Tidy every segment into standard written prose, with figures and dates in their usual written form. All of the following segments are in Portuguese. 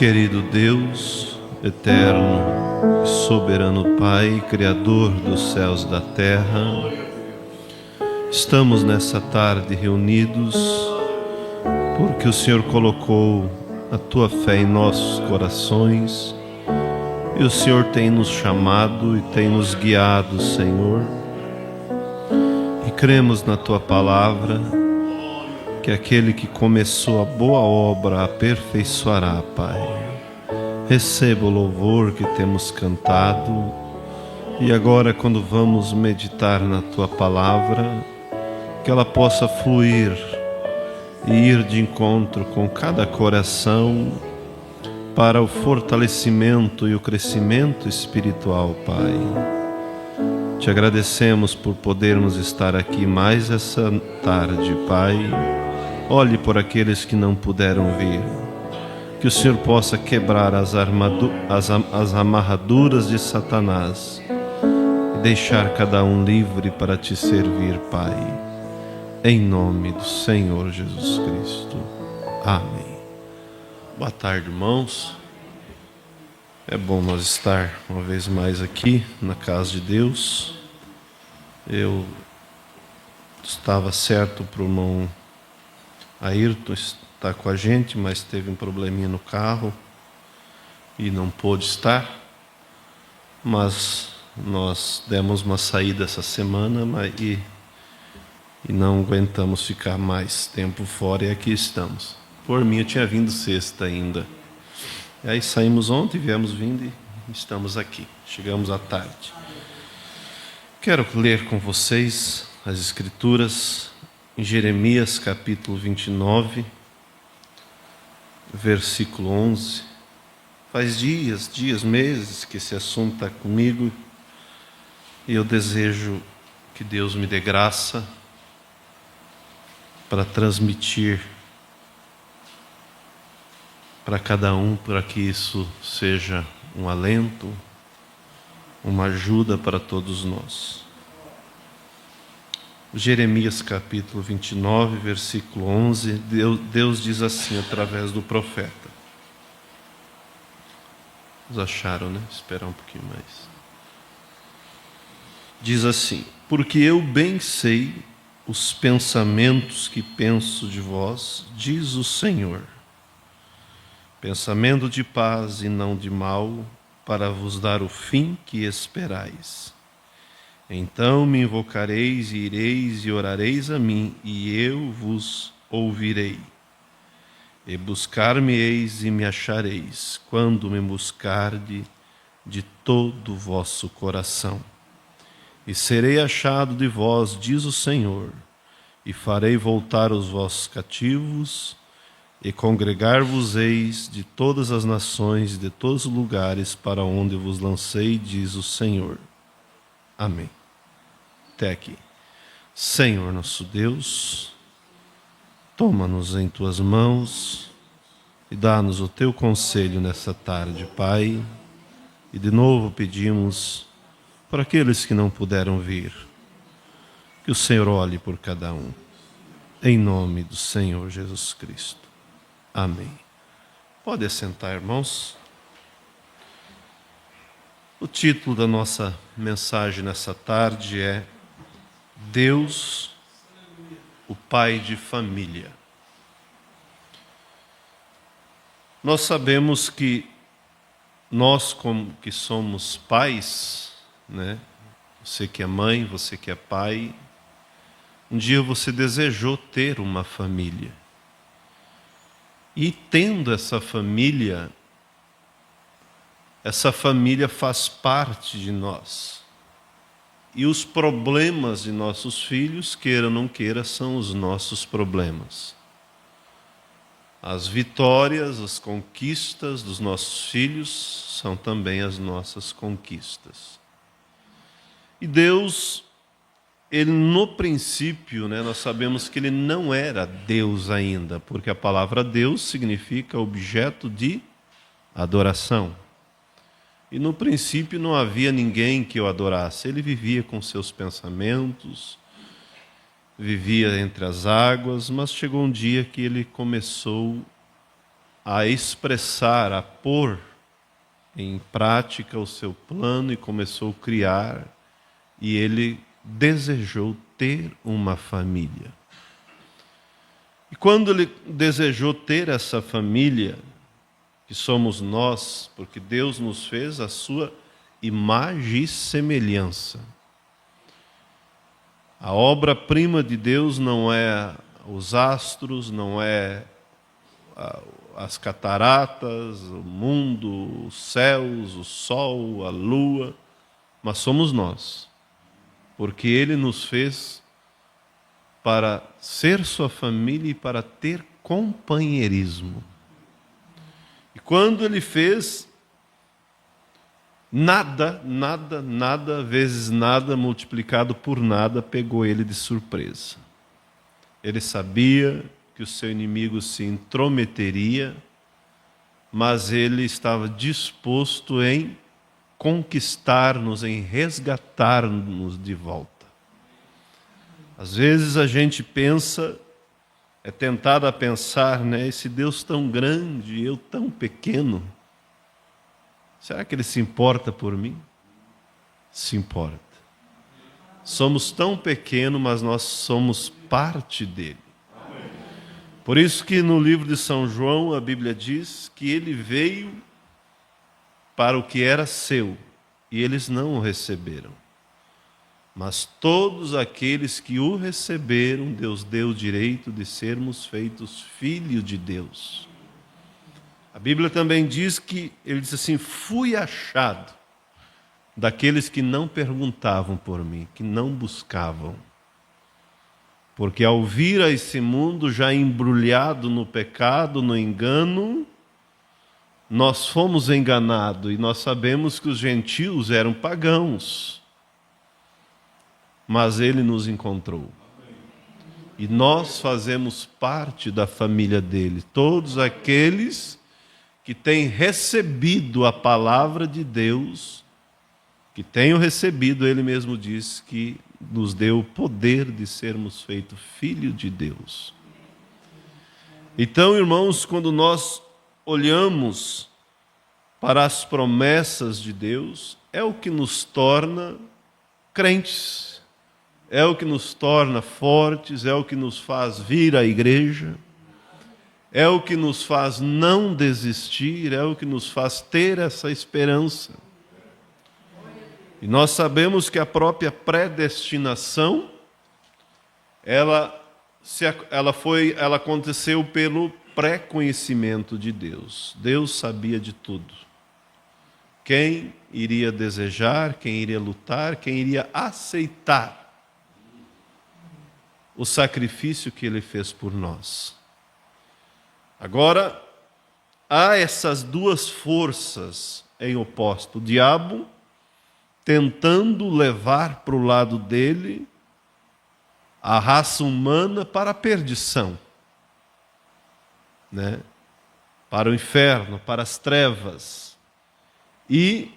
Querido Deus, eterno e soberano Pai, Criador dos céus e da terra, estamos nessa tarde reunidos porque o Senhor colocou a Tua fé em nossos corações e o Senhor tem nos chamado e tem nos guiado, Senhor. E cremos na Tua palavra que aquele que começou a boa obra aperfeiçoará, Pai. Receba o louvor que temos cantado e agora, quando vamos meditar na Tua palavra, que ela possa fluir e ir de encontro com cada coração para o fortalecimento e o crescimento espiritual, Pai. Te agradecemos por podermos estar aqui mais essa tarde, Pai. Olhe por aqueles que não puderam vir. Que o Senhor possa quebrar as amarraduras de Satanás e deixar cada um livre para Te servir, Pai. Em nome do Senhor Jesus Cristo. Amém. Boa tarde, irmãos. É bom nós estar uma vez mais aqui na casa de Deus. Eu estava certo para o irmão Ayrton estar com a gente, mas teve um probleminha no carro e não pôde estar. Mas nós demos uma saída essa semana e não aguentamos ficar mais tempo fora e aqui estamos. Por mim, eu tinha vindo sexta ainda. E aí saímos ontem, viemos vindo e estamos aqui. Chegamos à tarde. Quero ler com vocês as Escrituras em Jeremias capítulo 29, versículo 11. Faz dias, meses que esse assunto está comigo e eu desejo que Deus me dê graça para transmitir para cada um, para que isso seja um alento, uma ajuda para todos nós. Jeremias capítulo 29, versículo 11, Deus diz assim através do profeta. Vocês acharam, né? Esperar um pouquinho mais. Diz assim: porque eu bem sei os pensamentos que penso de vós, diz o Senhor. Pensamento de paz e não de mal, para vos dar o fim que esperais. Então me invocareis e ireis e orareis a mim, e eu vos ouvirei. E buscar-me-eis e me achareis, quando me buscarde de todo o vosso coração. E serei achado de vós, diz o Senhor, e farei voltar os vossos cativos, e congregar-vos-eis de todas as nações e de todos os lugares para onde vos lancei, diz o Senhor. Amém. Até aqui. Senhor nosso Deus, toma-nos em Tuas mãos e dá-nos o Teu conselho nessa tarde, Pai. E de novo pedimos para aqueles que não puderam vir, que o Senhor olhe por cada um. Em nome do Senhor Jesus Cristo. Amém. Pode assentar, irmãos. O título da nossa mensagem nessa tarde é Deus, o Pai de família. Nós sabemos que nós, como que somos pais, né? Você que é mãe, você que é pai, um dia você desejou ter uma família. E tendo essa família faz parte de nós. E os problemas de nossos filhos, queira ou não queira, são os nossos problemas. As vitórias, as conquistas dos nossos filhos são também as nossas conquistas. E Deus, Ele no princípio, nós sabemos que Ele não era Deus ainda, porque a palavra Deus significa objeto de adoração. E no princípio não havia ninguém que o adorasse. Ele vivia com seus pensamentos, vivia entre as águas, mas chegou um dia que ele começou a expressar, a pôr em prática o seu plano e começou a criar, e ele desejou ter uma família. E quando ele desejou ter essa família, que somos nós, porque Deus nos fez a sua imagem e semelhança. A obra-prima de Deus não é os astros, não é as cataratas, o mundo, os céus, o sol, a lua, mas somos nós, porque Ele nos fez para ser sua família e para ter companheirismo. E quando Ele fez, nada vezes nada multiplicado por nada pegou Ele de surpresa. Ele sabia que o seu inimigo se intrometeria, mas Ele estava disposto em conquistar-nos, em resgatar-nos de volta. Às vezes a gente pensa, é tentado a pensar, esse Deus tão grande e eu tão pequeno, será que Ele se importa por mim? Se importa. Somos tão pequenos, mas nós somos parte dEle. Por isso que no livro de São João a Bíblia diz que Ele veio para o que era seu e eles não o receberam. Mas todos aqueles que o receberam, Deus deu o direito de sermos feitos filhos de Deus. A Bíblia também diz que, ele diz assim, fui achado daqueles que não perguntavam por mim, que não buscavam. Porque ao vir a esse mundo já embrulhado no pecado, no engano, nós fomos enganados e nós sabemos que os gentios eram pagãos. Mas Ele nos encontrou. E nós fazemos parte da família dEle. Todos aqueles que têm recebido a palavra de Deus, que tenham recebido, Ele mesmo diz que nos deu o poder de sermos feitos filhos de Deus. Então, irmãos, quando nós olhamos para as promessas de Deus, é o que nos torna crentes. É o que nos torna fortes, é o que nos faz vir à igreja, é o que nos faz não desistir, é o que nos faz ter essa esperança. E nós sabemos que a própria predestinação, ela aconteceu pelo pré-conhecimento de Deus. Deus sabia de tudo. Quem iria desejar, quem iria lutar, quem iria aceitar o sacrifício que Ele fez por nós. Agora, há essas duas forças em oposto. O diabo tentando levar para o lado dele a raça humana para a perdição, para o inferno, para as trevas. E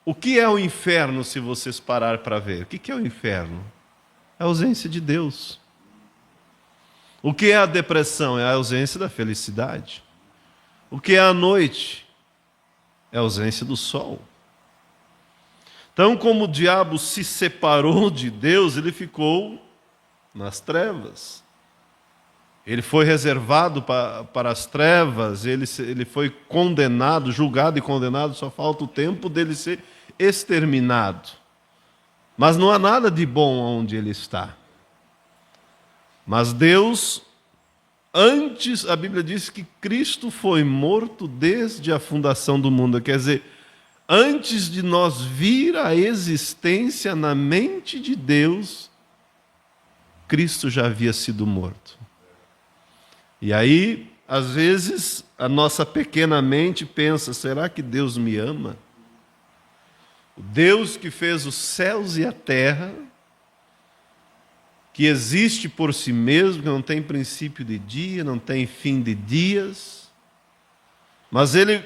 o que é o inferno, se vocês pararem para ver? O que é o inferno? É a ausência de Deus. O que é a depressão? É a ausência da felicidade. O que é a noite? É a ausência do sol. Então, como o diabo se separou de Deus, ele ficou nas trevas. Ele foi reservado para as trevas, ele foi condenado, julgado e condenado, só falta o tempo dele ser exterminado. Mas não há nada de bom onde ele está. Mas Deus, antes, a Bíblia diz que Cristo foi morto desde a fundação do mundo. Quer dizer, antes de nós vir à existência na mente de Deus, Cristo já havia sido morto. E aí, às vezes, a nossa pequena mente pensa, será que Deus me ama? O Deus que fez os céus e a terra, que existe por si mesmo, que não tem princípio de dia, não tem fim de dias, mas Ele,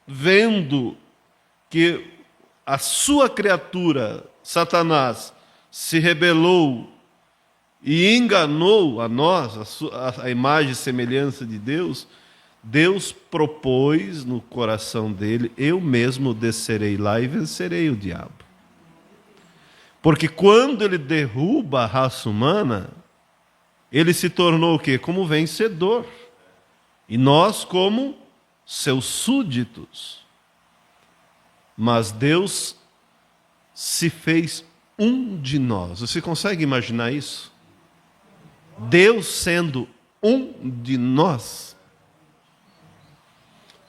vendo que a sua criatura, Satanás, se rebelou e enganou a nós, a imagem e semelhança de Deus, Deus propôs no coração dele: eu mesmo descerei lá e vencerei o diabo. Porque quando ele derruba a raça humana, ele se tornou o quê? Como vencedor. E nós como seus súditos. Mas Deus se fez um de nós. Você consegue imaginar isso? Deus sendo um de nós,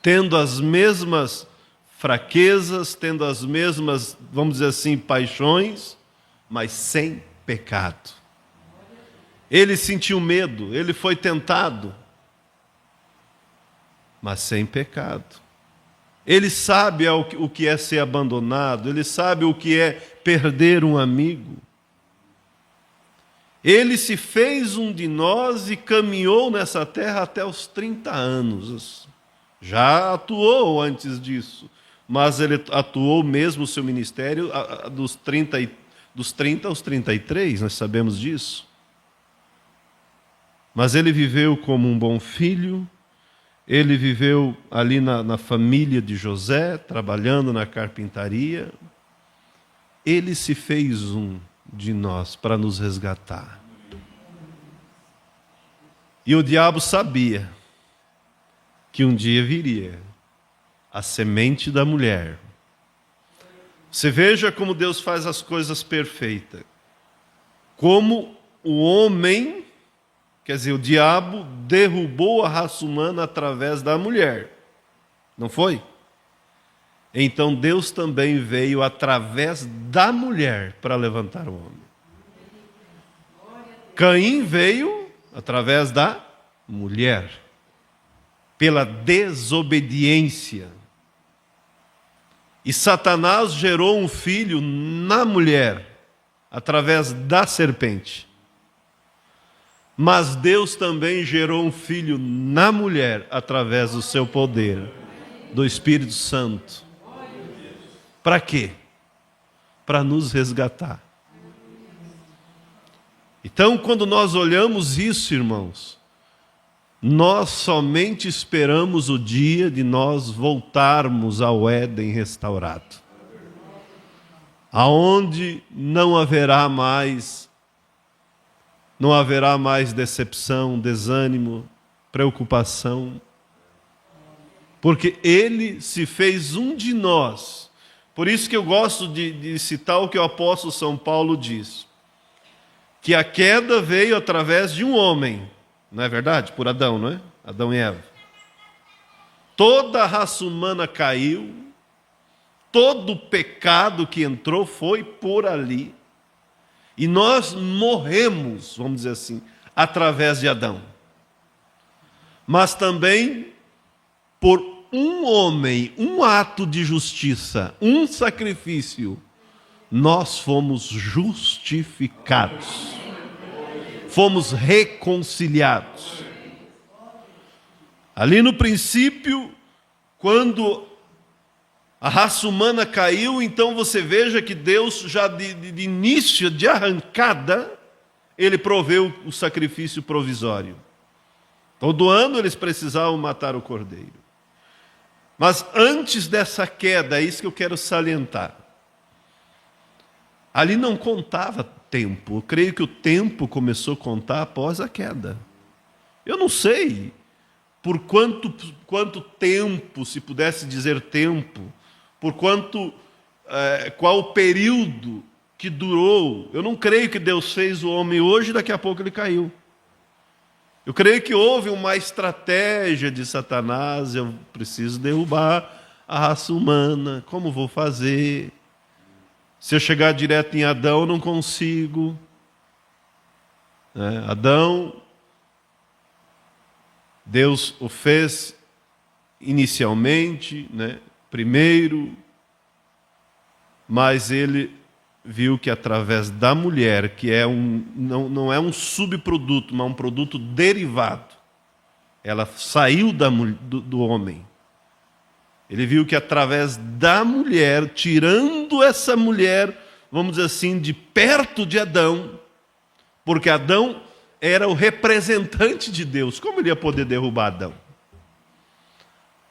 tendo as mesmas fraquezas, tendo as mesmas, vamos dizer assim, paixões, mas sem pecado. Ele sentiu medo, ele foi tentado, mas sem pecado. Ele sabe o que é ser abandonado, ele sabe o que é perder um amigo. Ele se fez um de nós e caminhou nessa terra até os 30 anos. Já atuou antes disso, mas ele atuou mesmo o seu ministério dos 30 aos 33, nós sabemos disso. Mas ele viveu como um bom filho, ele viveu ali na família de José, trabalhando na carpintaria. Ele se fez um de nós para nos resgatar. E o diabo sabia que um dia viria a semente da mulher. Você veja como Deus faz as coisas perfeitas. Como o homem, quer dizer, o diabo derrubou a raça humana através da mulher. Não foi? Então Deus também veio através da mulher para levantar o homem. Caim veio através da mulher, pela desobediência. E Satanás gerou um filho na mulher, através da serpente. Mas Deus também gerou um filho na mulher, através do seu poder, do Espírito Santo. Para quê? Para nos resgatar. Então, quando nós olhamos isso, irmãos, nós somente esperamos o dia de nós voltarmos ao Éden restaurado, aonde não haverá mais decepção, desânimo, preocupação, porque Ele se fez um de nós. Por isso que eu gosto de citar o que o apóstolo São Paulo diz, que a queda veio através de um homem, não é verdade? Por Adão, não é? Adão e Eva. Toda a raça humana caiu, todo o pecado que entrou foi por ali. E nós morremos, vamos dizer assim, através de Adão. Mas também por um homem, um ato de justiça, um sacrifício, nós fomos justificados. Fomos reconciliados. Ali no princípio, quando a raça humana caiu, então você veja que Deus já de início, de arrancada, Ele proveu o sacrifício provisório. Todo ano eles precisavam matar o cordeiro. Mas antes dessa queda, é isso que eu quero salientar. Ali não contava tempo. Eu creio que o tempo começou a contar após a queda. Eu não sei por quanto tempo, se pudesse dizer tempo, qual o período que durou. Eu não creio que Deus fez o homem hoje e daqui a pouco ele caiu. Eu creio que houve uma estratégia de Satanás: eu preciso derrubar a raça humana, como vou fazer? Se eu chegar direto em Adão, eu não consigo. Adão, Deus o fez inicialmente, primeiro, mas ele viu que através da mulher, que não é um subproduto, mas um produto derivado, ela saiu do homem. Ele viu que através da mulher, tirando essa mulher, vamos dizer assim, de perto de Adão, porque Adão era o representante de Deus, como ele ia poder derrubar Adão?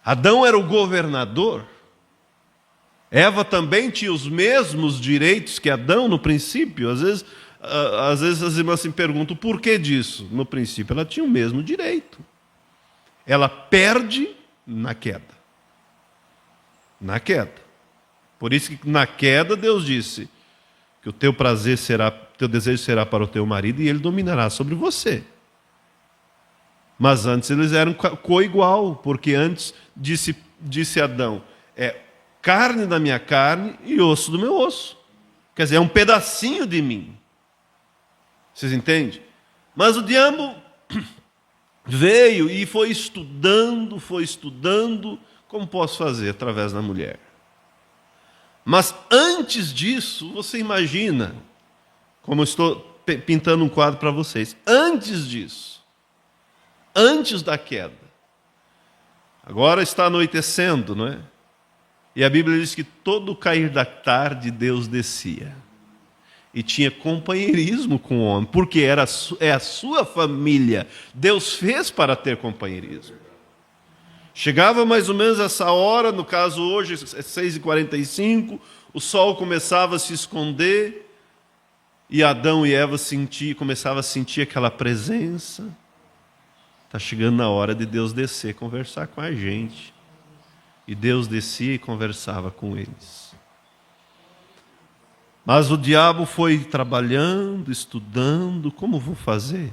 Adão era o governador. Eva também tinha os mesmos direitos que Adão no princípio. Às vezes as irmãs se perguntam por que disso. No princípio ela tinha o mesmo direito. Ela perde na queda. Na queda. Por isso que na queda Deus disse que o teu desejo será para o teu marido e ele dominará sobre você. Mas antes eles eram coigual, porque antes disse Adão, carne da minha carne e osso do meu osso. Quer dizer, é um pedacinho de mim. Vocês entendem? Mas o diabo veio e foi estudando, como posso fazer através da mulher. Mas antes disso, você imagina, como eu estou pintando um quadro para vocês, antes disso, antes da queda, agora está anoitecendo, não é? E a Bíblia diz que todo o cair da tarde Deus descia. E tinha companheirismo com o homem, porque é a sua família. Deus fez para ter companheirismo. Chegava mais ou menos essa hora, no caso hoje, 6h45, o sol começava a se esconder, e Adão e Eva começavam a sentir aquela presença. Está chegando na hora de Deus descer, conversar com a gente. E Deus descia e conversava com eles. Mas o diabo foi trabalhando, estudando, como vou fazer?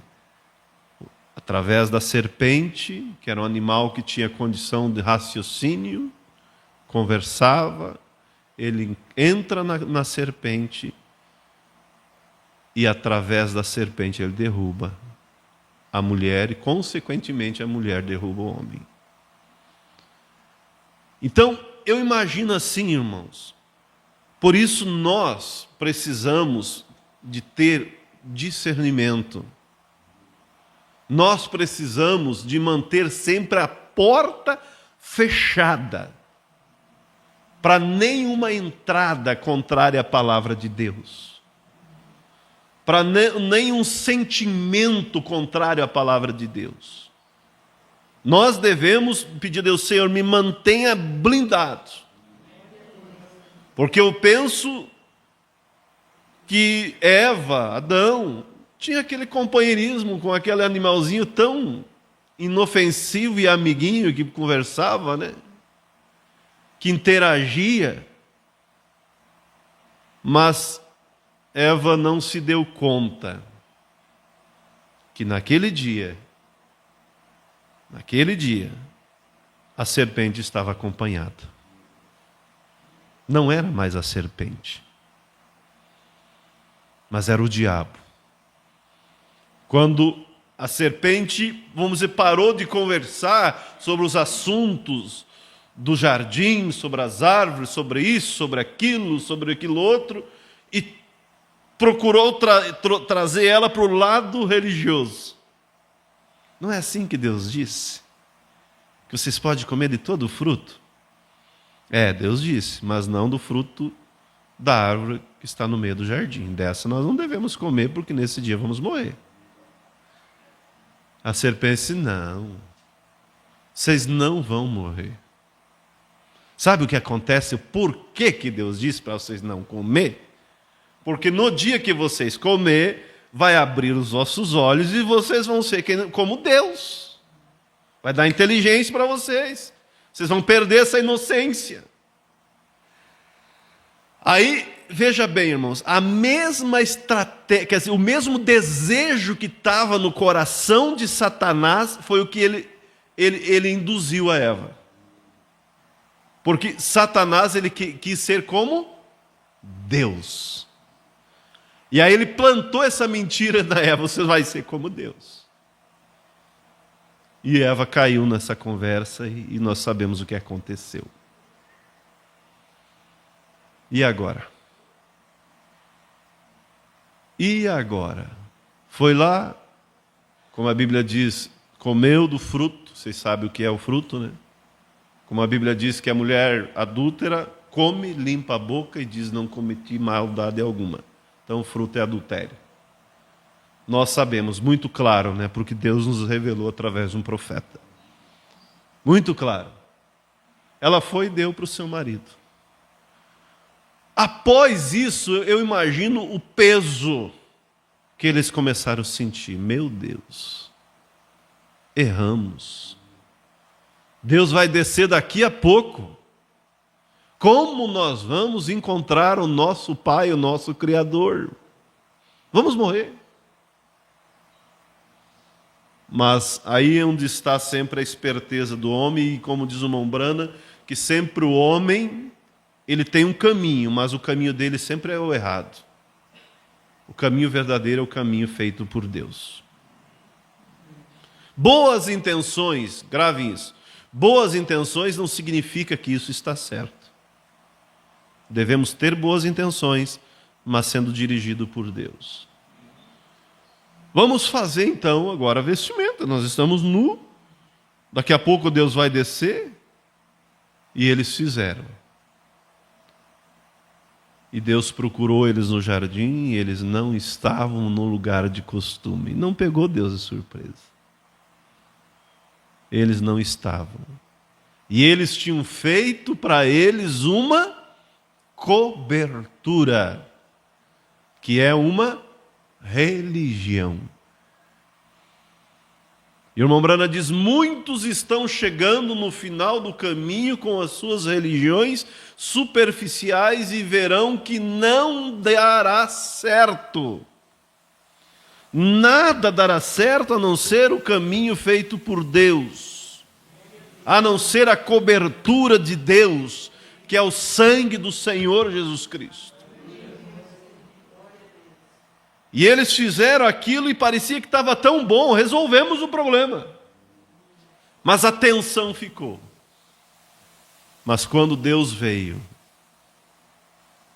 Através da serpente, que era um animal que tinha condição de raciocínio, conversava, ele entra na serpente e através da serpente ele derruba a mulher e, consequentemente, a mulher derruba o homem. Então, eu imagino assim, irmãos, por isso nós precisamos de ter discernimento. Nós precisamos de manter sempre a porta fechada, para nenhuma entrada contrária à palavra de Deus, para nenhum sentimento contrário à palavra de Deus. Nós devemos pedir a Deus, Senhor, me mantenha blindado. Porque eu penso que Eva, Adão, tinha aquele companheirismo com aquele animalzinho tão inofensivo e amiguinho que conversava, né? Que interagia. Mas Eva não se deu conta que naquele dia, a serpente estava acompanhada. Não era mais a serpente, mas era o diabo. Quando a serpente, vamos dizer, parou de conversar sobre os assuntos do jardim, sobre as árvores, sobre isso, sobre aquilo outro, e procurou trazer ela para o lado religioso. Não é assim que Deus disse? Que vocês podem comer de todo o fruto? Deus disse, mas não do fruto da árvore que está no meio do jardim. Dessa nós não devemos comer, porque nesse dia vamos morrer. A serpente disse, não, vocês não vão morrer. Sabe o que acontece? Por que Deus disse para vocês não comer? Porque no dia que vocês comer, vai abrir os vossos olhos e vocês vão ser como Deus. Vai dar inteligência para vocês. Vocês vão perder essa inocência. Aí, veja bem, irmãos, a mesma estratégia, quer dizer, o mesmo desejo que estava no coração de Satanás foi o que ele induziu a Eva. Porque Satanás ele quis ser como Deus. E aí ele plantou essa mentira na Eva, você vai ser como Deus. E Eva caiu nessa conversa e nós sabemos o que aconteceu. E agora? Foi lá, como a Bíblia diz, comeu do fruto, vocês sabem o que é o fruto, né? Como a Bíblia diz que a mulher adúltera come, limpa a boca e diz, não cometi maldade alguma. Então o fruto é adultério. Nós sabemos, muito claro, né? Porque Deus nos revelou através de um profeta. Muito claro. Ela foi e deu para o seu marido. Após isso, eu imagino o peso que eles começaram a sentir. Meu Deus, erramos. Deus vai descer daqui a pouco. Como nós vamos encontrar o nosso Pai, o nosso Criador? Vamos morrer. Mas aí é onde está sempre a esperteza do homem, e como diz o Mombrana, que sempre o homem, ele tem um caminho, mas o caminho dele sempre é o errado. O caminho verdadeiro é o caminho feito por Deus. Boas intenções, gravem isso, boas intenções não significa que isso está certo. Devemos ter boas intenções, mas sendo dirigido por Deus. Vamos fazer então agora a vestimenta. Nós estamos nu. Daqui a pouco Deus vai descer. E eles fizeram. E Deus procurou eles no jardim e eles não estavam no lugar de costume. Não pegou Deus de surpresa. Eles não estavam. E eles tinham feito para eles uma cobertura, que é uma religião. E o irmão Brana diz: muitos estão chegando no final do caminho com as suas religiões superficiais e verão que não dará certo. Nada dará certo a não ser o caminho feito por Deus, a não ser a cobertura de Deus, que é o sangue do Senhor Jesus Cristo. E eles fizeram aquilo e parecia que estava tão bom, resolvemos o problema. Mas a tensão ficou. Mas quando Deus veio,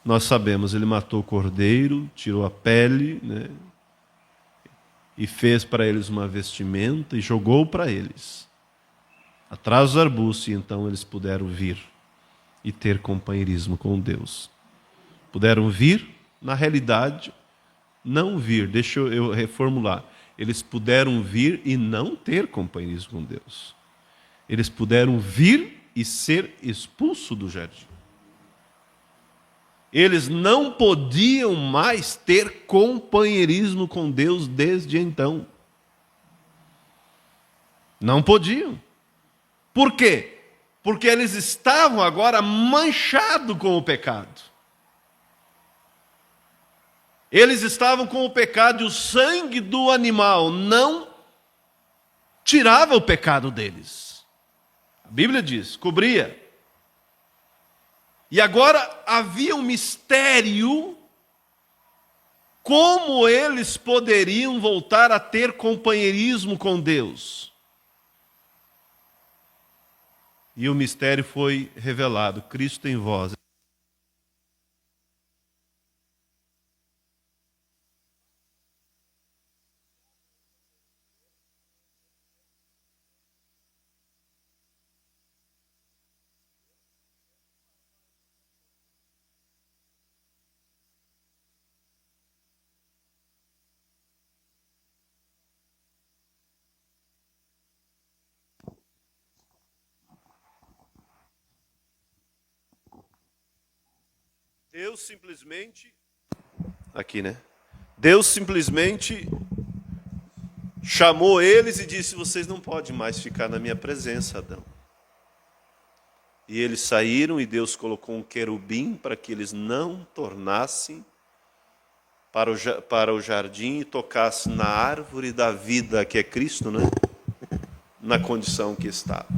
nós sabemos, ele matou o cordeiro, tirou a pele, né, e fez para eles uma vestimenta e jogou para eles, atrás dos arbustos, e então eles puderam vir e ter companheirismo com Deus. Puderam vir, na realidade, não vir, deixa eu reformular. Eles puderam vir e não ter companheirismo com Deus. Eles puderam vir e ser expulsos do jardim. Eles não podiam mais ter companheirismo com Deus desde então. Não podiam. Por quê? Porque eles estavam agora manchados com o pecado. Eles estavam com o pecado e o sangue do animal não tirava o pecado deles. A Bíblia diz, cobria. E agora havia um mistério como eles poderiam voltar a ter companheirismo com Deus. E o mistério foi revelado, Cristo em vós. Deus simplesmente, aqui, né? Deus simplesmente chamou eles e disse: vocês não podem mais ficar na minha presença, Adão. E eles saíram e Deus colocou um querubim para que eles não tornassem para o jardim e tocassem na árvore da vida, que é Cristo, né? Na condição que estava.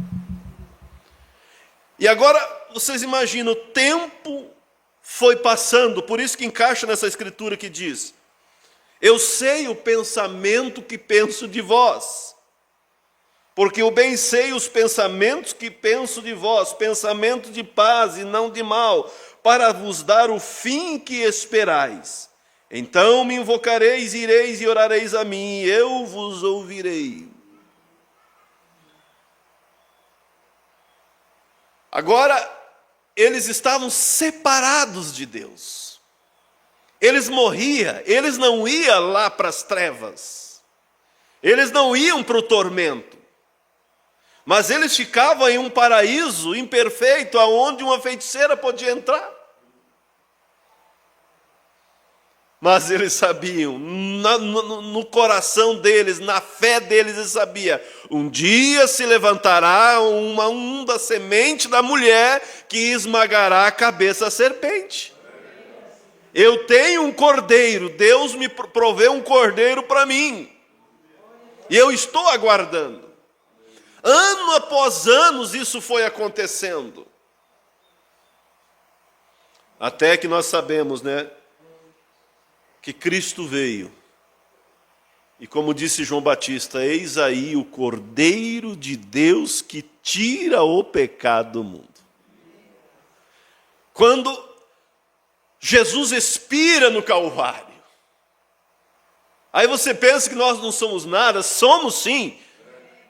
E agora, vocês imaginam, o tempo foi passando, por isso que encaixa nessa escritura que diz: eu sei o pensamento que penso de vós, porque eu bem sei os pensamentos que penso de vós, pensamento de paz e não de mal, para vos dar o fim que esperais. Então me invocareis, ireis e orareis a mim, e eu vos ouvirei. Agora, eles estavam separados de Deus. Eles morriam, eles não iam lá para as trevas. Eles não iam para o tormento. Mas eles ficavam em um paraíso imperfeito, aonde uma feiticeira podia entrar. Mas eles sabiam, no coração deles, na fé deles, eles sabiam, um dia se levantará uma onda semente da mulher que esmagará a cabeça da serpente. Eu tenho um cordeiro, Deus me proveu um cordeiro para mim. E eu estou aguardando. Ano após ano isso foi acontecendo. Até que nós sabemos, né? Que Cristo veio. E como disse João Batista, eis aí o Cordeiro de Deus que tira o pecado do mundo. Quando Jesus expira no Calvário, aí você pensa que nós não somos nada, somos sim,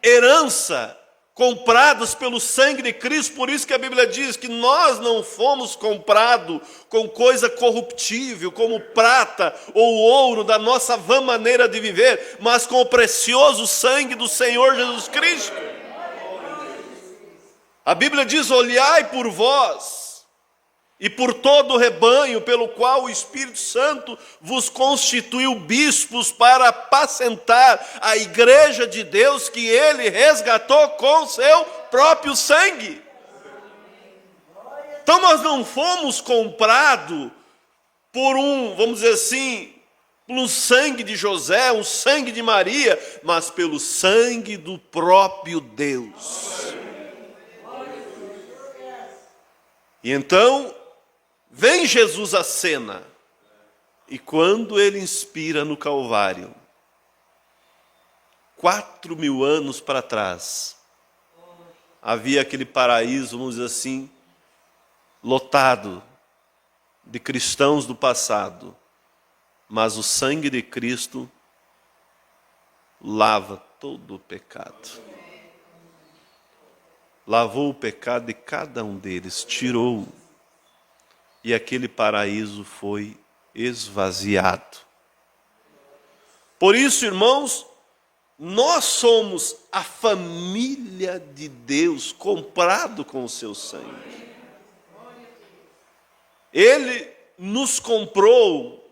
herança, comprados pelo sangue de Cristo. Por isso que a Bíblia diz que nós não fomos comprados com coisa corruptível, como prata ou ouro da nossa vã maneira de viver, mas com o precioso sangue do Senhor Jesus Cristo. A Bíblia diz, olhai por vós e por todo o rebanho pelo qual o Espírito Santo vos constituiu bispos para apacentar a igreja de Deus que ele resgatou com seu próprio sangue. Então nós não fomos comprados por vamos dizer assim, pelo sangue de José, um sangue de Maria, mas pelo sangue do próprio Deus. E então vem Jesus à cena, e quando ele inspira no Calvário, 4.000 anos para trás, havia aquele paraíso, vamos dizer assim, lotado de cristãos do passado, mas o sangue de Cristo lava todo o pecado. Lavou o pecado de cada um deles, tirou. E aquele paraíso foi esvaziado. Por isso, irmãos, nós somos a família de Deus, comprado com o seu sangue. Ele nos comprou,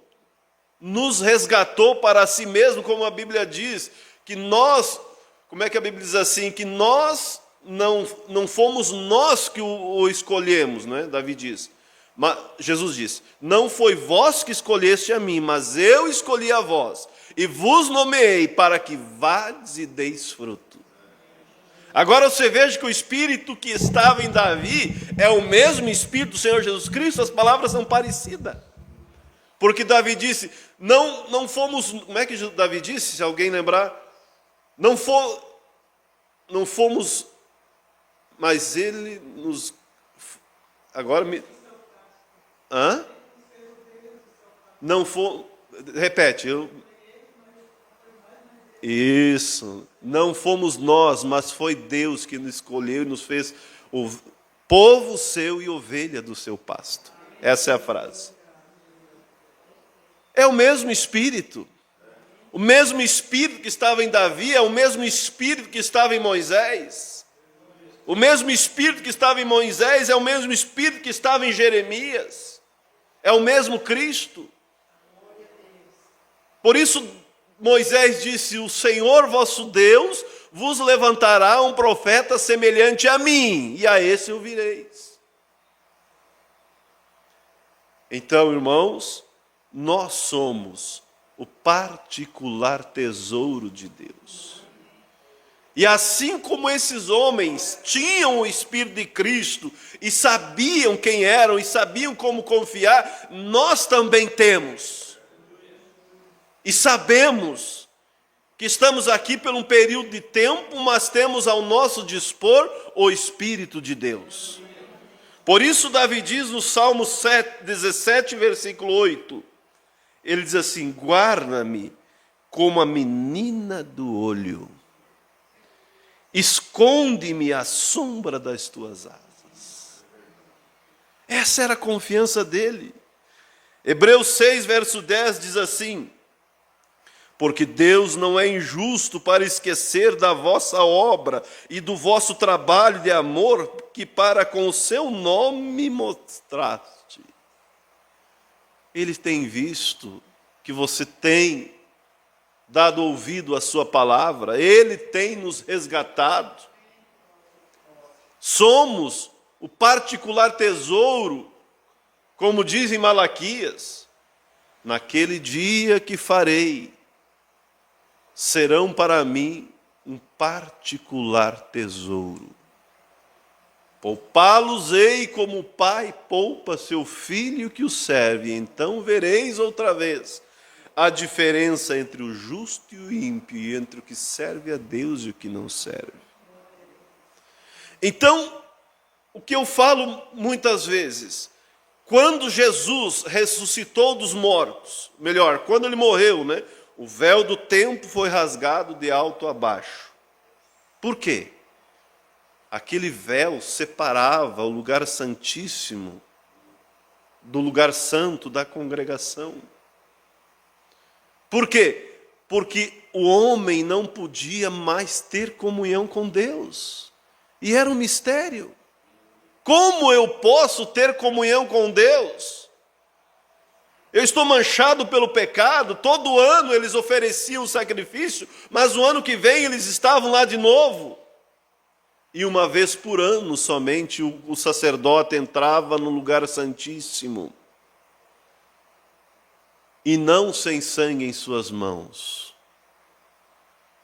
nos resgatou para si mesmo, como a Bíblia diz, que nós, como é que a Bíblia diz assim, que nós não fomos nós que o escolhemos, né? Davi diz. Mas Jesus disse, não foi vós que escolheste a mim, mas eu escolhi a vós, e vos nomeei para que vades e deis fruto. Agora você veja que o Espírito que estava em Davi é o mesmo Espírito do Senhor Jesus Cristo, as palavras são parecidas. Porque Davi disse, não fomos, como é que Davi disse, se alguém lembrar? Não fomos, mas ele nos... Agora me... Hã? Não foi. Repete. Isso. Não fomos nós, mas foi Deus que nos escolheu e nos fez o povo seu e ovelha do seu pasto. Essa é a frase. É o mesmo Espírito. O mesmo Espírito que estava em Davi é o mesmo Espírito que estava em Moisés. O mesmo Espírito que estava em Moisés é o mesmo Espírito que estava em Jeremias. É o mesmo Cristo. Por isso Moisés disse, o Senhor vosso Deus vos levantará um profeta semelhante a mim, e a esse ouvireis. Então, irmãos, nós somos o particular tesouro de Deus. E assim como esses homens tinham o Espírito de Cristo e sabiam quem eram e sabiam como confiar, nós também temos. E sabemos que estamos aqui por um período de tempo, mas temos ao nosso dispor o Espírito de Deus. Por isso Davi diz no Salmo 17, versículo 8, ele diz assim, guarda-me como a menina do olho. Esconde-me à sombra das tuas asas. Essa era a confiança dele. Hebreus 6, verso 10 diz assim, porque Deus não é injusto para esquecer da vossa obra e do vosso trabalho de amor que para com o seu nome mostraste. Ele tem visto que você tem dado ouvido à sua palavra, Ele tem nos resgatado. Somos o particular tesouro, como diz em Malaquias, naquele dia que farei, serão para mim um particular tesouro. Poupá-los-ei como o pai poupa seu filho que o serve, então vereis outra vez a diferença entre o justo e o ímpio, e entre o que serve a Deus e o que não serve. Então, o que eu falo muitas vezes, quando Jesus ressuscitou dos mortos, melhor, quando ele morreu, né? O véu do templo foi rasgado de alto a baixo. Por quê? Aquele véu separava o lugar santíssimo do lugar santo da congregação. Por quê? Porque o homem não podia mais ter comunhão com Deus. E era um mistério. Como eu posso ter comunhão com Deus? Eu estou manchado pelo pecado, todo ano eles ofereciam sacrifício, mas o ano que vem eles estavam lá de novo. E uma vez por ano somente o sacerdote entrava no lugar santíssimo. E não sem sangue em suas mãos.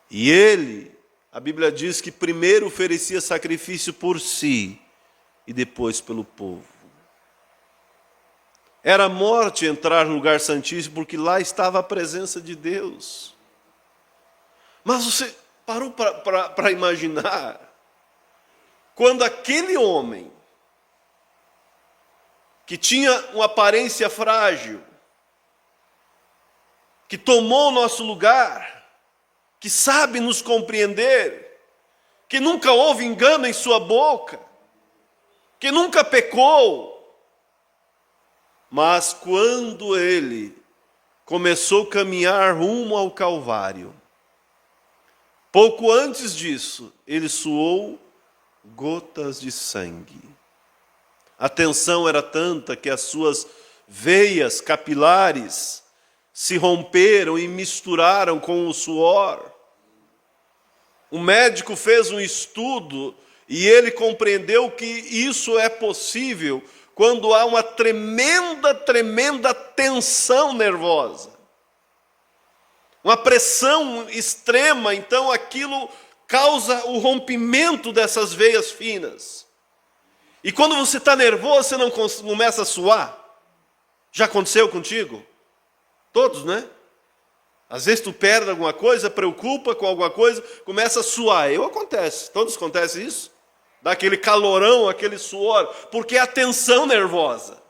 E ele, a Bíblia diz que primeiro oferecia sacrifício por si e depois pelo povo. Era morte entrar no lugar santíssimo, porque lá estava a presença de Deus. Mas você parou para imaginar, quando aquele homem, que tinha uma aparência frágil, que tomou o nosso lugar, que sabe nos compreender, que nunca houve engano em sua boca, que nunca pecou, mas quando ele começou a caminhar rumo ao Calvário, pouco antes disso, ele suou gotas de sangue. A tensão era tanta que as suas veias capilares se romperam e misturaram com o suor. O médico fez um estudo e ele compreendeu que isso é possível quando há uma tremenda tensão nervosa. Uma pressão extrema, então aquilo causa o rompimento dessas veias finas. E quando você está nervoso, você não começa a suar? Já aconteceu contigo? Todos, né? Às vezes tu perde alguma coisa, preocupa com alguma coisa, começa a suar. Acontece, todos acontece isso? Dá aquele calorão, aquele suor, porque é a tensão nervosa.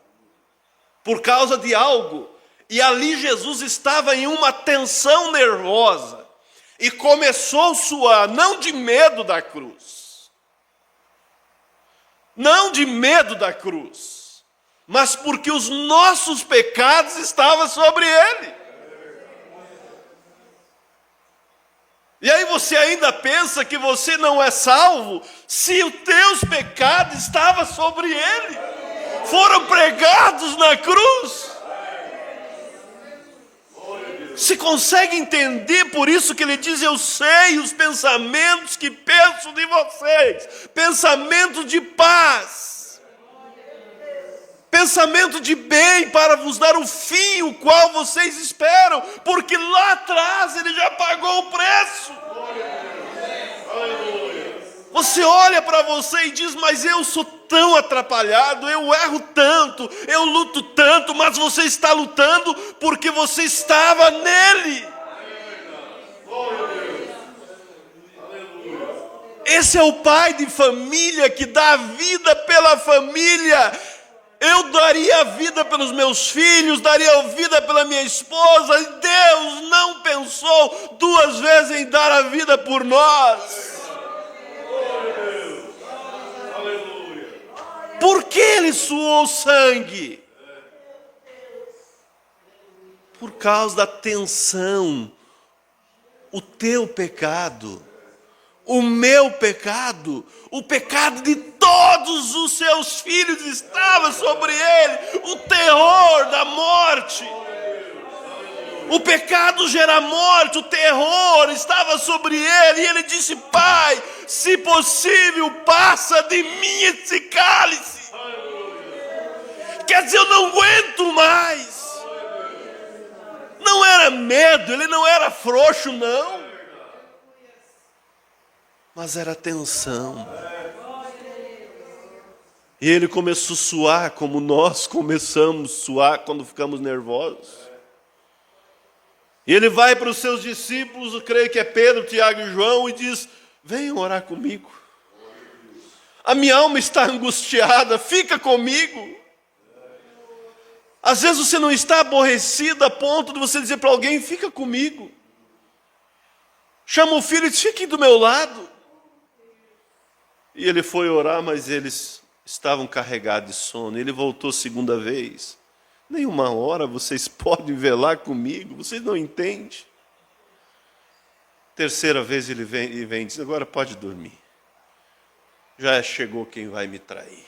Por causa de algo. E ali Jesus estava em uma tensão nervosa. E começou a suar, não de medo da cruz. Não de medo da cruz. Mas porque os nossos pecados estavam sobre ele. E aí você ainda pensa que você não é salvo se os teus pecados estavam sobre ele. Foram pregados na cruz. Você consegue entender por isso que ele diz: eu sei os pensamentos que penso de vocês, pensamento de paz, pensamento de bem, para vos dar o fim o qual vocês esperam, porque lá atrás ele já pagou o preço. Você olha para você e diz: mas eu sou tão atrapalhado, eu erro tanto, eu luto tanto, mas você está lutando porque você estava nele. Esse é o pai de família que dá a vida pela família. Eu daria a vida pelos meus filhos, daria a vida pela minha esposa, e Deus não pensou duas vezes em dar a vida por nós. Por que ele suou sangue? Por causa da tensão o teu pecado, o meu pecado, o pecado de todos os seus filhos estava sobre ele, o terror da morte. O pecado gera morte, o terror estava sobre ele, e ele disse: Pai, se possível, passa de mim esse cálice. Quer dizer, eu não aguento mais. Não era medo, ele não era frouxo, não. Mas era tensão. E ele começou a suar como nós começamos a suar quando ficamos nervosos. E ele vai para os seus discípulos, eu creio que é Pedro, Tiago e João, e diz: venham orar comigo. A minha alma está angustiada, fica comigo. Às vezes você não está aborrecido a ponto de você dizer para alguém: fica comigo. Chama o filho e diz: fique do meu lado. E ele foi orar, mas eles estavam carregados de sono. Ele voltou segunda vez. Nem uma hora vocês podem velar comigo, vocês não entendem. Terceira vez ele vem e diz: agora pode dormir. Já chegou quem vai me trair.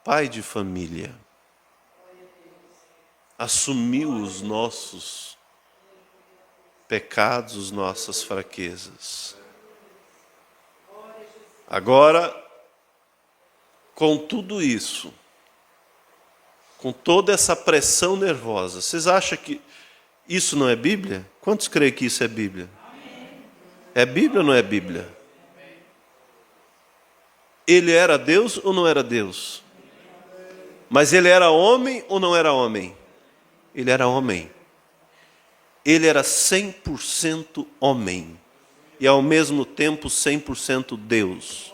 Pai de família, assumiu os nossos pecados, as nossas fraquezas. Agora, com tudo isso, com toda essa pressão nervosa, vocês acham que isso não é Bíblia? Quantos creem que isso é Bíblia? É Bíblia ou não é Bíblia? Ele era Deus ou não era Deus? Mas ele era homem ou não era homem? Ele era homem. Ele era 100% homem e ao mesmo tempo 100% Deus.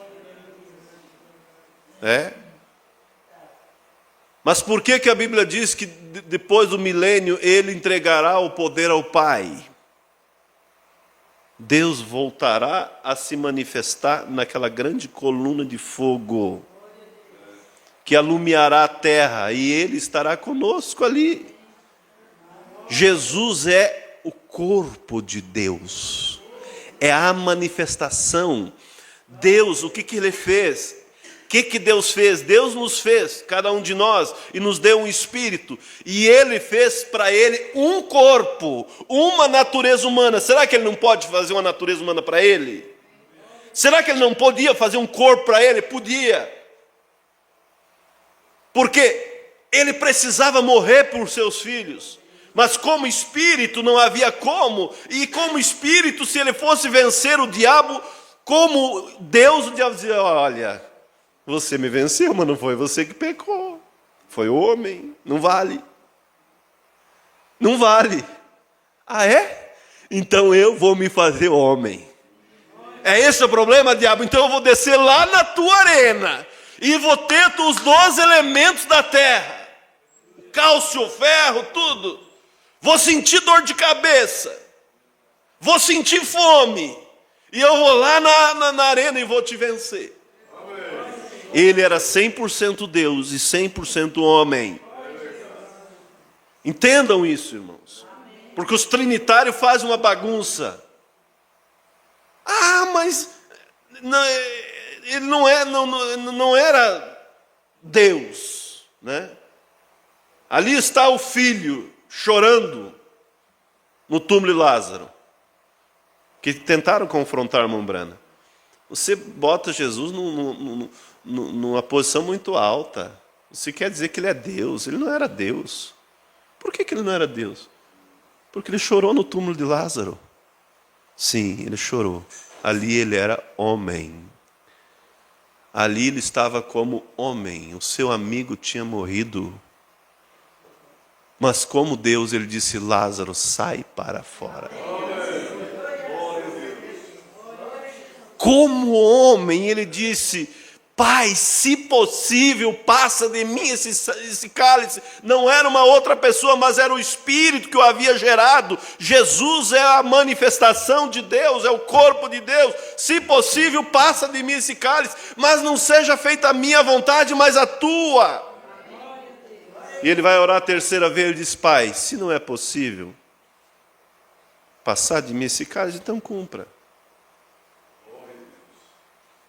Mas por que a Bíblia diz que depois do milênio ele entregará o poder ao Pai? Deus voltará a se manifestar naquela grande coluna de fogo que alumiará a terra, e ele estará conosco ali. Jesus é o corpo de Deus, é a manifestação. Deus, o que ele fez? O que Deus fez? Deus nos fez, cada um de nós, e nos deu um espírito. E ele fez para ele um corpo, uma natureza humana. Será que ele não pode fazer uma natureza humana para ele? Será que ele não podia fazer um corpo para ele? Podia. Porque ele precisava morrer por seus filhos. Mas como espírito não havia como. E como espírito, se ele fosse vencer o diabo, como Deus, o diabo dizia: olha, você me venceu, mas não foi você que pecou. Foi o homem. Não vale. Não vale. Ah, é? Então eu vou me fazer homem. É esse o problema, diabo? Então eu vou descer lá na tua arena e vou ter os 12 elementos da terra. O cálcio, o ferro, tudo. Vou sentir dor de cabeça. Vou sentir fome. E eu vou lá na arena e vou te vencer. Ele era 100% Deus e 100% homem. Entendam isso, irmãos. Porque os trinitários fazem uma bagunça. Ah, mas não, ele não era Deus, né? Ali está o filho chorando no túmulo de Lázaro, que tentaram confrontar a irmã Brana. Você bota Jesus numa posição muito alta. Você quer dizer que ele é Deus? Ele não era Deus. Por que ele não era Deus? Porque ele chorou no túmulo de Lázaro. Sim, ele chorou. Ali ele era homem. Ali ele estava como homem. O seu amigo tinha morrido. Mas como Deus, ele disse: Lázaro, sai para fora. Como homem, ele disse: Pai, se possível, passa de mim esse cálice. Não era uma outra pessoa, mas era o Espírito que o havia gerado. Jesus é a manifestação de Deus, é o corpo de Deus. Se possível, passa de mim esse cálice, mas não seja feita a minha vontade, mas a tua. E ele vai orar a terceira vez e diz: Pai, se não é possível passar de mim esse cálice, então cumpra.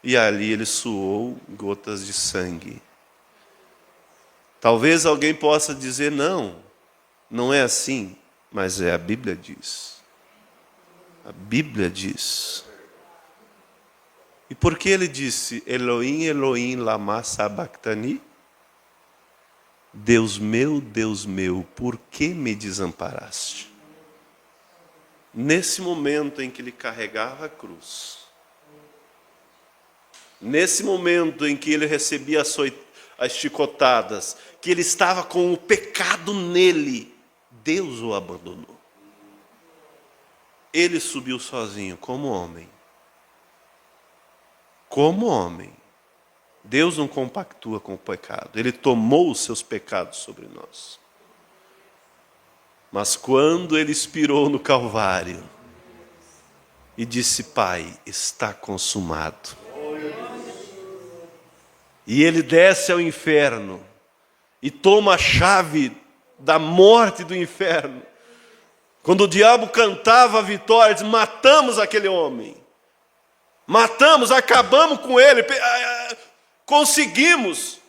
E ali ele suou gotas de sangue. Talvez alguém possa dizer: não, não é assim. Mas a Bíblia diz. A Bíblia diz. E por que ele disse: Elohim, Elohim, lama sabachthani? Deus meu, por que me desamparaste? Nesse momento em que ele carregava a cruz, nesse momento em que ele recebia as chicotadas, que ele estava com o pecado nele, Deus o abandonou. Ele subiu sozinho, como homem. Como homem. Deus não compactua com o pecado. Ele tomou os seus pecados sobre nós. Mas quando ele expirou no Calvário e disse: Pai, está consumado. E ele desce ao inferno e toma a chave da morte do inferno. Quando o diabo cantava a vitória, diz: matamos aquele homem. Matamos, acabamos com ele. Conseguimos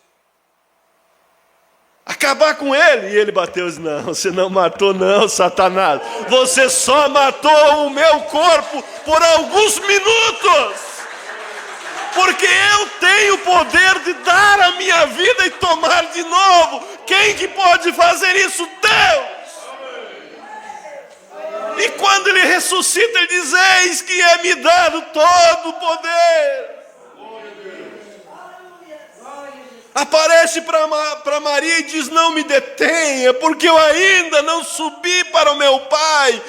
acabar com ele. E ele bateu e disse: não, você não matou não, Satanás. Você só matou o meu corpo por alguns minutos. Porque eu tenho o poder de dar a minha vida e tomar de novo. Quem que pode fazer isso? Deus. E quando ele ressuscita, ele diz: eis que é me dado todo o poder. Aparece para Maria e diz: não me detenha, porque eu ainda não subi para o meu Pai,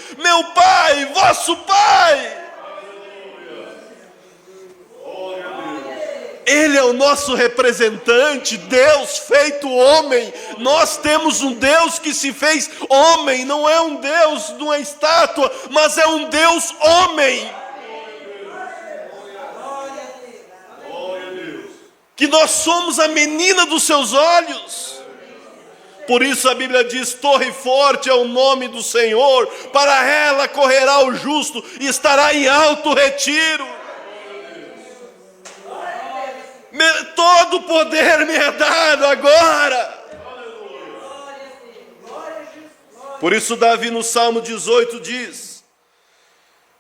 vosso Pai. Ele é o nosso representante, Deus feito homem. Nós temos um Deus que se fez homem, não é um Deus de uma estátua, mas é um Deus homem. Que nós somos a menina dos seus olhos. Por isso a Bíblia diz: torre forte é o nome do Senhor, para ela correrá o justo e estará em alto retiro. Todo o poder me é dado agora. Por isso Davi no Salmo 18 diz: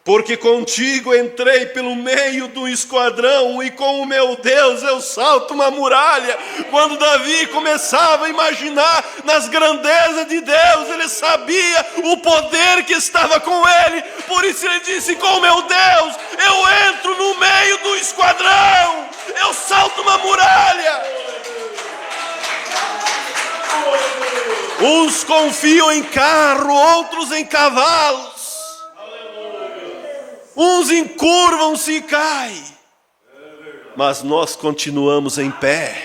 porque contigo entrei pelo meio do esquadrão, e com o meu Deus eu salto uma muralha. Quando Davi começava a imaginar nas grandezas de Deus, ele sabia o poder que estava com ele. Por isso ele disse: com o meu Deus eu entro no meio do esquadrão, eu salto uma muralha. Uns confiam em carro, outros em cavalos. Uns encurvam-se e caem, mas nós continuamos em pé.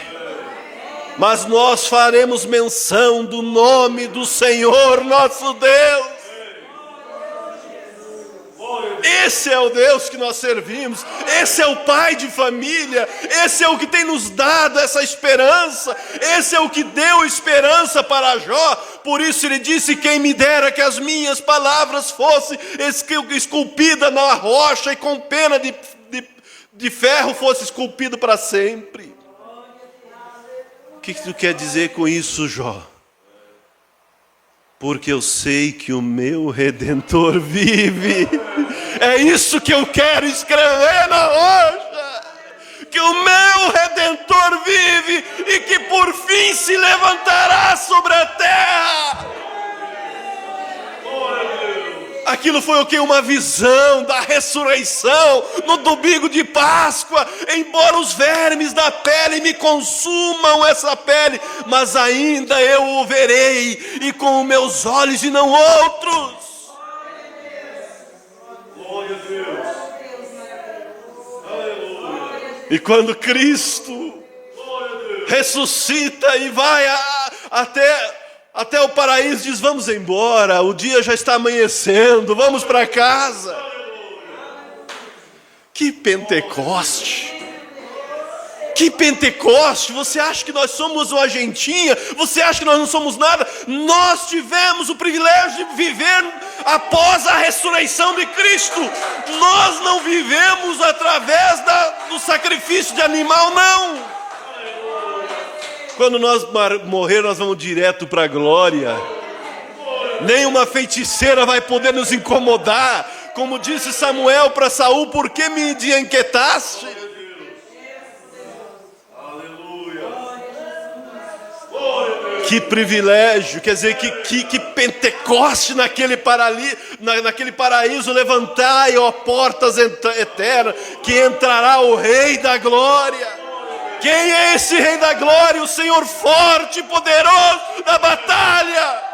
Mas nós faremos menção do nome do Senhor nosso Deus. Esse é o Deus que nós servimos. Esse é o Pai de família. Esse é o que tem nos dado essa esperança. Esse é o que deu esperança para Jó. Por isso ele disse: quem me dera que as minhas palavras fossem esculpidas na rocha, e com pena de ferro fosse esculpido para sempre. O que tu quer dizer com isso, Jó? Porque eu sei que o meu Redentor vive. É isso que eu quero escrever na rocha. Que o meu Redentor vive e que por fim se levantará sobre a terra. Aquilo foi o que? Uma visão da ressurreição no domingo de Páscoa. Embora os vermes da pele me consumam essa pele, mas ainda eu o verei, e com os meus olhos e não outros. Glória a Deus. E quando Cristo ressuscita e vai até o paraíso, diz: vamos embora, o dia já está amanhecendo, vamos para casa. Que Pentecoste! Que Pentecoste? Você acha que nós somos uma agentinha? Você acha que nós não somos nada? Nós tivemos o privilégio de viver após a ressurreição de Cristo. Nós não vivemos através do sacrifício de animal, não. Quando nós morrer, nós vamos direto para a glória. Nenhuma feiticeira vai poder nos incomodar. Como disse Samuel para Saul: por que me inquietaste? Que privilégio, quer dizer, que Pentecoste naquele paraíso. Levantai, ó portas eternas, que entrará o Rei da Glória. Quem é esse Rei da Glória? O Senhor forte e poderoso na batalha.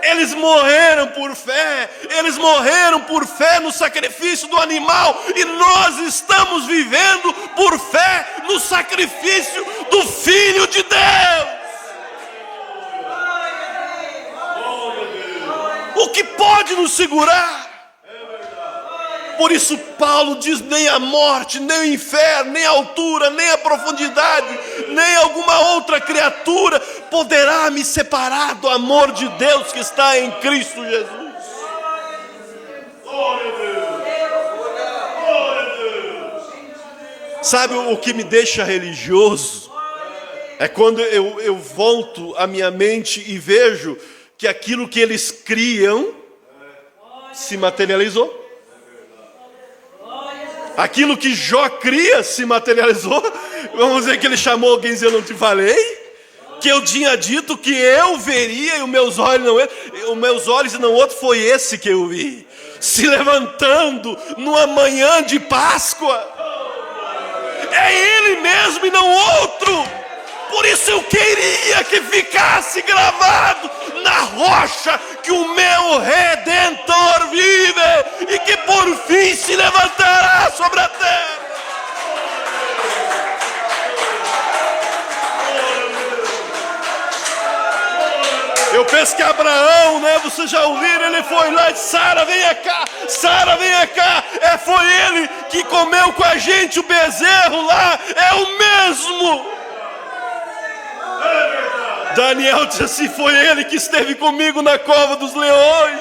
Eles morreram por fé. Eles morreram por fé no sacrifício do animal. E nós estamos vivendo por fé no sacrifício do Filho de Deus. O que pode nos segurar? Por isso Paulo diz: nem a morte, nem o inferno, nem a altura, nem a profundidade, nem alguma outra criatura poderá me separar do amor de Deus que está em Cristo Jesus. Sabe o que me deixa religioso? É quando eu volto a minha mente e vejo que aquilo que eles criam se materializou. Aquilo que Jó cria se materializou. Vamos dizer que ele chamou alguém dizendo: eu não te falei? Que eu tinha dito que eu veria e os meus olhos não outro, foi esse que eu vi. Se levantando numa manhã de Páscoa. É ele mesmo e não outro. Por isso eu queria que ficasse gravado na rocha que o meu Redentor vive e que por fim se levantará sobre a terra. Eu penso que Abraão, vocês já ouviram, ele foi lá e disse: Sara, venha cá, Sara, venha cá. Foi ele que comeu com a gente o bezerro lá, é o mesmo. Daniel disse assim: foi ele que esteve comigo na cova dos leões.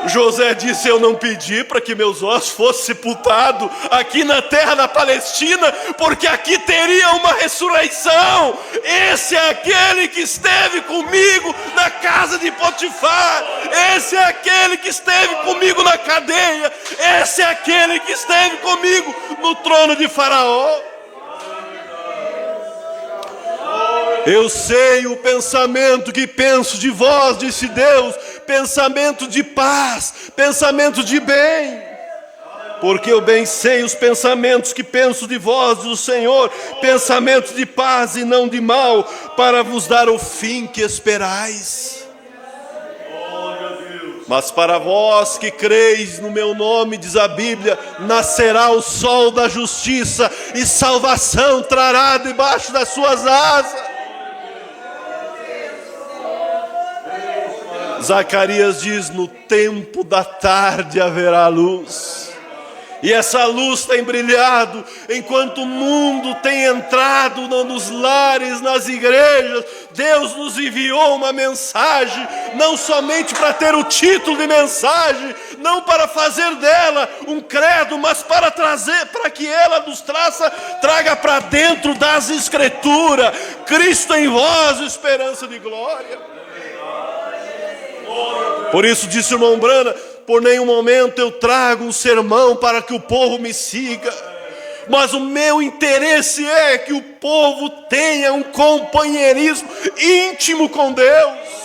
José disse: eu não pedi para que meus ossos fossem sepultados aqui na terra da Palestina, porque aqui teria uma ressurreição. Esse é aquele que esteve comigo na casa de Potifar. Esse é aquele que esteve comigo na cadeia. Esse é aquele que esteve comigo no trono de Faraó. Eu sei o pensamento que penso de vós, disse Deus, pensamento de paz, pensamento de bem. Porque eu bem sei os pensamentos que penso de vós, diz o Senhor, pensamentos de paz e não de mal, para vos dar o fim que esperais. Mas para vós que creis no meu nome, diz a Bíblia, nascerá o sol da justiça e salvação trará debaixo das suas asas. Zacarias diz: no tempo da tarde haverá luz. E essa luz tem brilhado enquanto o mundo tem entrado nos lares, nas igrejas. Deus nos enviou uma mensagem, não somente para ter o título de mensagem, não para fazer dela um credo, mas para trazer, para que ela nos traga para dentro das Escrituras: Cristo em vós, esperança de glória. Por isso disse o irmão Brana: por nenhum momento eu trago um sermão para que o povo me siga, mas o meu interesse é que o povo tenha um companheirismo íntimo com Deus.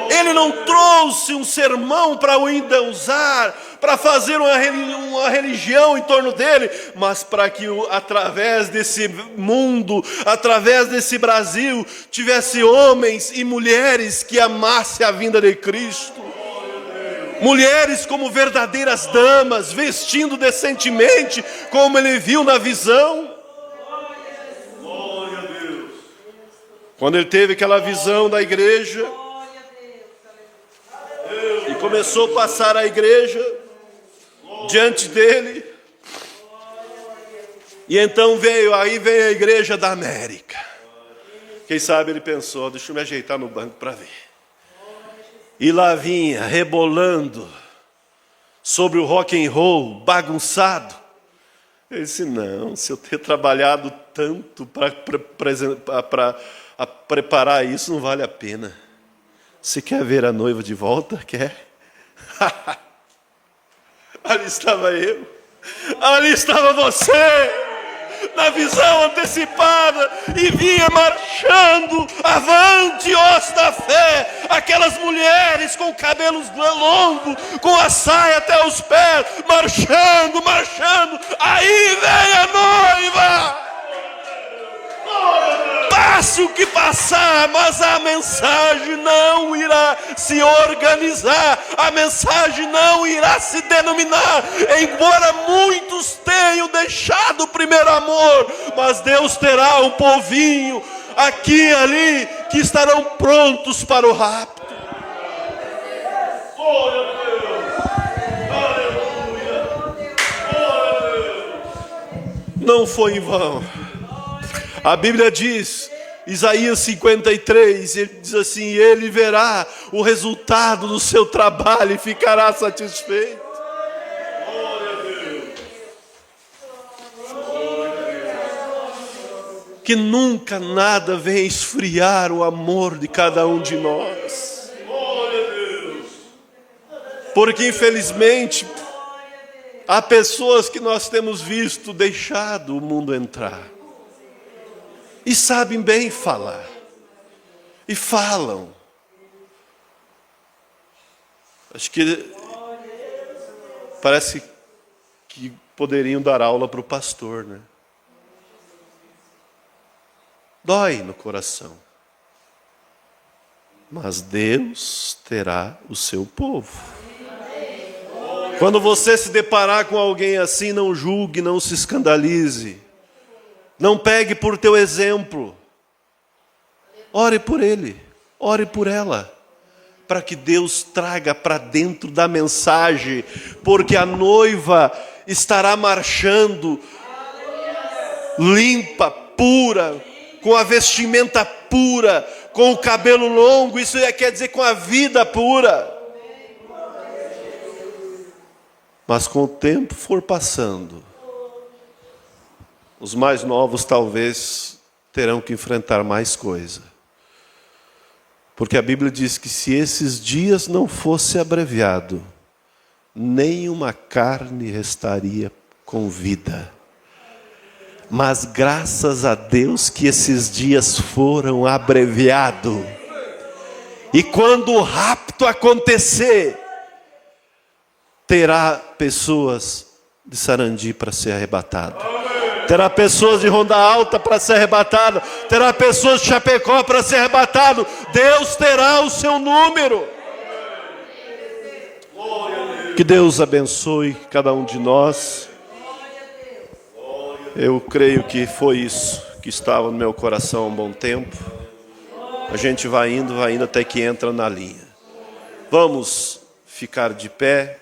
Ele não trouxe um sermão para o endeusar, para fazer uma religião em torno dele, mas para que através desse mundo, através desse Brasil, tivesse homens e mulheres que amassem a vinda de Cristo. Mulheres como verdadeiras damas, vestindo decentemente, como ele viu na visão. Quando ele teve aquela visão da igreja, começou a passar a igreja diante dele. E então vem a igreja da América. Quem sabe ele pensou, deixa eu me ajeitar no banco para ver. E lá vinha, rebolando sobre o rock and roll, bagunçado. Ele disse, não, se eu ter trabalhado tanto para preparar isso, não vale a pena. Você quer ver a noiva de volta? Quer? Ali estava eu. Ali estava você. Na visão antecipada, e vinha marchando, avante, os da fé, aquelas mulheres com cabelos longos, com a saia até os pés, marchando, marchando, aí vem a noiva. Passe o que passar, mas a mensagem não irá se organizar, a mensagem não irá se denominar, embora muitos tenham deixado o primeiro amor, mas Deus terá um povinho aqui e ali que estarão prontos para o rapto. Glória a Deus, aleluia, glória a Deus. Não foi em vão. A Bíblia diz, Isaías 53, ele diz assim, ele verá o resultado do seu trabalho e ficará satisfeito. Glória a Deus. Que nunca nada venha esfriar o amor de cada um de nós. Glória a Deus. Porque infelizmente, há pessoas que nós temos visto deixado o mundo entrar. E sabem bem falar. E falam. Acho que parece que poderiam dar aula para o pastor, né? Dói no coração. Mas Deus terá o seu povo. Quando você se deparar com alguém assim, não julgue, não se escandalize. Não pegue por teu exemplo. Ore por ele, ore por ela, para que Deus traga para dentro da mensagem, porque a noiva estará marchando limpa, pura, com a vestimenta pura, com o cabelo longo, isso quer dizer com a vida pura. Mas com o tempo for passando, os mais novos talvez terão que enfrentar mais coisa. Porque a Bíblia diz que se esses dias não fosse abreviado, nenhuma carne restaria com vida. Mas graças a Deus que esses dias foram abreviados. E quando o rapto acontecer, terá pessoas de Sarandi para ser arrebatado. Terá pessoas de Ronda Alta para ser arrebatado. Terá pessoas de Chapecó para ser arrebatado. Deus terá o seu número. Que Deus abençoe cada um de nós. Eu creio que foi isso que estava no meu coração há um bom tempo. A gente vai indo até que entra na linha. Vamos ficar de pé.